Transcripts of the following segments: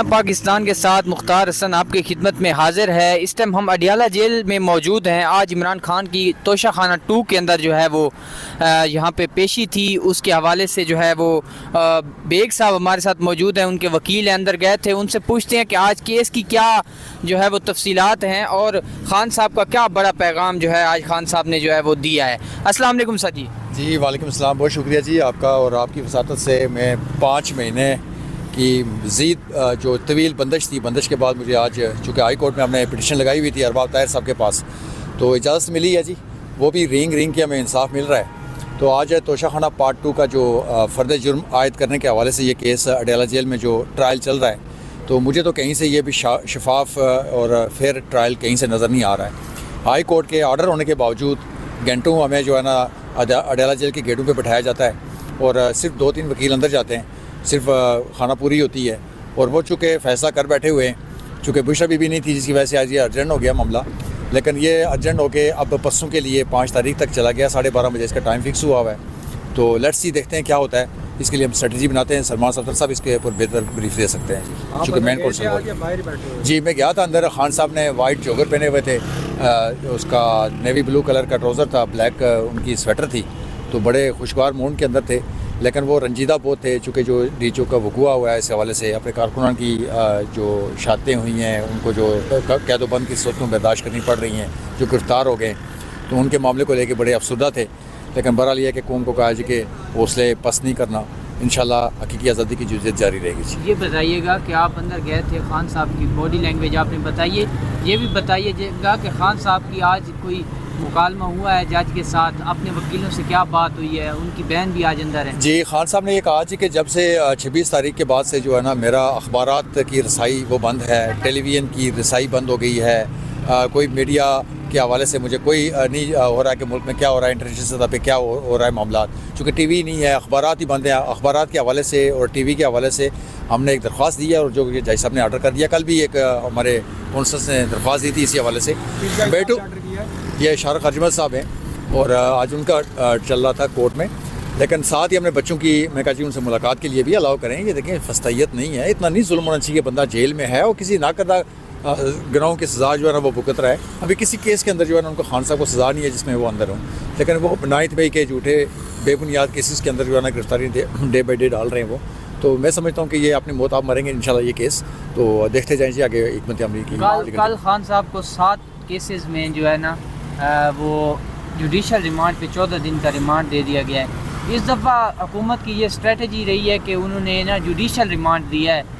پاکستان کے ساتھ مختار حسن آپ کی خدمت میں حاضر ہے۔ اس ٹائم ہم اڈیالہ جیل میں موجود ہیں۔ آج عمران خان کی توشہ خانہ 2 کے اندر جو ہے وہ یہاں پہ پیشی تھی، اس کے حوالے سے جو ہے وہ بیگ صاحب ہمارے ساتھ موجود ہیں، ان کے وکیل اندر گئے تھے، ان سے پوچھتے ہیں کہ آج کیس کی کیا جو ہے وہ تفصیلات ہیں اور خان صاحب کا کیا بڑا پیغام جو ہے آج خان صاحب نے جو ہے وہ دیا ہے۔ السلام علیکم سر جی۔ جی وعلیکم السلام، بہت شکریہ جی آپ کا، اور آپ کی وساطت سے میں 5 مہینے کی مزید جو طویل بندش تھی، بندش کے بعد مجھے آج چونکہ ہائی کورٹ میں ہم نے پٹیشن لگائی ہوئی تھی ارباب طاہر صاحب کے پاس، تو اجازت ملی ہے جی، وہ بھی رینگ کے ہمیں انصاف مل رہا ہے۔ تو آج توشہ خانہ پارٹ 2 کا جو فرد جرم عائد کرنے کے حوالے سے یہ کیس اڈیالہ جیل میں جو ٹرائل چل رہا ہے، تو مجھے تو کہیں سے یہ بھی شفاف اور فیئر ٹرائل کہیں سے نظر نہیں آ رہا ہے۔ ہائی کورٹ کے آرڈر ہونے کے باوجود گھنٹوں ہمیں جو ہے نا اڈیالہ جیل کے گیٹوں پہ بٹھایا جاتا ہے، اور صرف 2-3 وکیل اندر جاتے ہیں، صرف خانہ پوری ہوتی ہے، اور وہ چونکہ فیصلہ کر بیٹھے ہوئے ہیں، چونکہ بشرا بی نہیں تھی جس کی وجہ سے آج یہ ارجنٹ ہو گیا معاملہ، لیکن یہ ارجنٹ ہو کے اب پرسوں کے لیے 5 تاریخ تک چلا گیا، 12:30 بجے اس کا ٹائم فکس ہوا ہے۔ تو لیٹس سی، دیکھتے ہیں کیا ہوتا ہے، اس کے لیے ہم اسٹریٹجی بناتے ہیں۔ سلمان صفدر صاحب اس کے اوپر بہتر بریف دے سکتے ہیں جی، چونکہ مین کورس جی میں گیا تھا اندر۔ خان صاحب نے وائٹ جوگر پہنے ہوئے تھے، اس کا نیوی بلو کلر کا ٹراؤزر تھا، بلیک ان کی سویٹر تھی، تو بڑے خوشگوار مون کے اندر تھے، لیکن وہ رنجیدہ بہت تھے، چونکہ جو ڈی چو کا وقوع ہوا ہے اس حوالے سے اپنے کارکنان کی جو شہادتیں ہوئی ہیں، ان کو جو قید و بند کی صورتوں برداشت کرنی پڑ رہی ہیں، جو گرفتار ہو گئے، تو ان کے معاملے کو لے کے بڑے افسردہ تھے، لیکن بہرحال یہ کہ قوم کو کہا جی کہ حوصلے پست نہیں کرنا، انشاءاللہ حقیقی آزادی کی جدوجہد جاری رہے گی۔ یہ بتائیے گا کہ آپ اندر گئے تھے، خان صاحب کی باڈی لینگویج آپ نے بتائیے، یہ بھی بتائیے گا کہ خان صاحب کی آج کوئی مکالمہ ہوا ہے جج کے ساتھ، اپنے وکیلوں سے کیا بات ہوئی ہے، ان کی بہن بھی آج اندر ہے؟ جی خان صاحب نے یہ کہا جی کہ جب سے 26 تاریخ کے بعد سے جو ہے نا میرا اخبارات کی رسائی وہ بند ہے، ٹیلی ویژن کی رسائی بند ہو گئی ہے، کوئی میڈیا کے حوالے سے مجھے کوئی نہیں ہو رہا ہے کہ ملک میں کیا ہو رہا ہے، انٹرنیشنل سطح پہ کیا ہو رہا ہے معاملات، چونکہ ٹی وی نہیں ہے، اخبارات ہی بند ہیں۔ اخبارات کے حوالے سے اور ٹی وی کے حوالے سے ہم نے ایک درخواست دی ہے، اور جو جج صاحب نے آرڈر کر دیا، کل بھی ایک ہمارے کونسلس نے درخواست دی تھی اسی حوالے سے۔ بیٹو یہ شارق اجمل صاحب ہیں، اور آج ان کا چل رہا تھا کورٹ میں، لیکن ساتھ ہی ہم نے بچوں کی میں کہا جی ان سے ملاقات کے لیے بھی الاؤ کریں۔ یہ دیکھیں فستیت نہیں ہے، اتنا نہیں ظلم ہونا چاہیے، بندہ جیل میں ہے اور کسی نہ کردہ گناہوں کی سزا جو ہے نا وہ بھگت رہا ہے۔ ابھی کسی کیس کے اندر جو ہے نا ان کو خان صاحب کو سزا نہیں ہے جس میں وہ اندر ہوں، لیکن وہ نائنتھ بھائی کے جھوٹے بے بنیاد کیسز کے اندر جو ہے نا گرفتاری ڈے بائی ڈے ڈال رہے ہیں وہ، تو میں سمجھتا ہوں کہ یہ اپنی موت آپ مریں گے انشاءاللہ یہ کیس، تو دیکھتے جائیں جی آگے حکمت عملی کی۔ کل خان صاحب کو 7 کیسز میں جو ہے نا وہ جوڈیشل ریمانڈ پہ 14 دن کا ریمانڈ دے دیا گیا ہے۔ اس دفعہ حکومت کی یہ اسٹریٹجی رہی ہے کہ انہوں نے نا جوڈیشل ریمانڈ دیا ہے،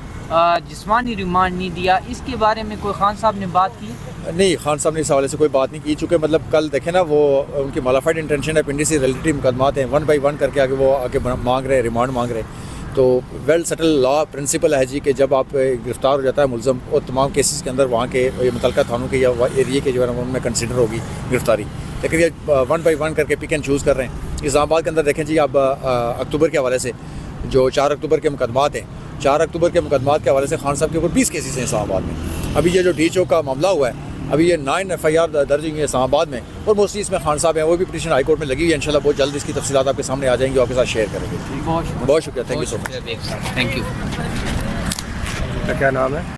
جسمانی ریمانڈ نہیں دیا، اس کے بارے میں کوئی خان صاحب نے بات کی؟ نہیں، خان صاحب نے اس حوالے سے کوئی بات نہیں کی، چونکہ مطلب کل دیکھیں نا وہ ان کی مالافائڈ انٹینشن ہے، پنڈی سے ریلیٹیو مقدمات ہیں، 1 بائی 1 کر کے آگے وہ آگے مانگ رہے ہیں، ریمانڈ مانگ رہے ہیں، تو ویل سیٹل لا پرنسپل ہے جی کہ جب آپ گرفتار ہو جاتا ہے ملزم، اور تمام کیسز کے اندر وہاں کے متعلقہ تھانوں کے یا ایریے کے جو ہے نا ان میں کنسیڈر ہوگی گرفتاری، لیکن یہ 1 بائی 1 کر کے پک اینڈ چوز کر رہے ہیں۔ اسلام آباد کے اندر دیکھیں جی اب اکتوبر کے حوالے سے جو 4 اکتوبر کے مقدمات ہیں، 4 اکتوبر کے مقدمات کے حوالے سے خان صاحب کے اوپر 20 کیسز ہیں اسلام آباد میں۔ ابھی یہ جو ڈی چو کا معاملہ ہوا ہے، ابھی یہ 9 FIR درج ہوئی ہیں اسلام آباد میں، اور موسٹلی اس میں خان صاحب ہیں، وہ بھی پٹیشن ہائی کورٹ میں لگی ہوئی ہے، انشاءاللہ بہت جلد اس کی تفصیلات آپ کے سامنے آ جائیں گی، آپ کے ساتھ شیئر کریں گے۔ بہت بہت شکریہ، thank you so much. Thank you. کیا نام ہے؟